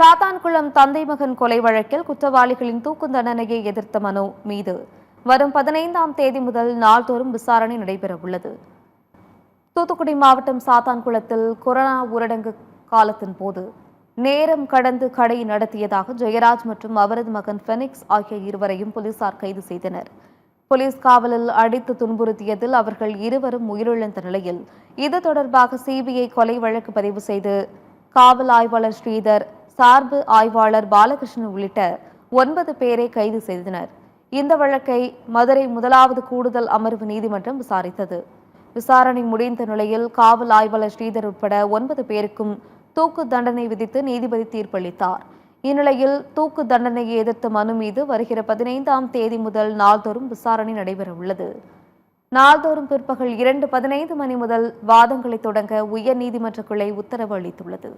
சாத்தான்குளம் தந்தை மகன் கொலை வழக்கில் குற்றவாளிகளின் தூக்கு தண்டனையை எதிர்த்த மனு மீது வரும் 15ஆம் தேதி முதல் நாள்தோறும் விசாரணை நடைபெறவுள்ளது. தூத்துக்குடி மாவட்டம் சாத்தான்குளத்தில் கொரோனா ஊரடங்கு காலத்தின் போது நேரம் கடந்து கடை நடத்தியதாக ஜெயராஜ் மற்றும் அவரது மகன் பெனிக்ஸ் ஆகிய இருவரையும் போலீசார் கைது செய்தனர். போலீஸ் காவலில் அடித்து துன்புறுத்தியதில் அவர்கள் இருவரும் உயிரிழந்த நிலையில் இது தொடர்பாக சிபிஐ கொலை வழக்கு பதிவு செய்து காவல் ஆய்வாளர் ஸ்ரீதர், சார்பு ஆய்வாளர் பாலகிருஷ்ணன் உள்ளிட்ட 9 பேரை கைது செய்தனர். இந்த வழக்கை மதுரை முதலாவது கூடுதல் அமர்வு நீதிமன்றம் விசாரித்தது. விசாரணை முடிந்த நிலையில் காவல் ஆய்வாளர் ஸ்ரீதர் உட்பட 9 பேருக்கும் தூக்கு தண்டனை விதித்து நீதிபதி தீர்ப்பளித்தார். இந்நிலையில் தூக்கு தண்டனையை எதிர்த்த மனு மீது வருகிற 15ஆம் தேதி முதல் நாள்தோறும் விசாரணை நடைபெறவுள்ளது. நாள்தோறும் பிற்பகல் 2:15 மணி முதல் வாதங்களை தொடங்க உயர்நீதிமன்ற கிளை உத்தரவு அளித்துள்ளது.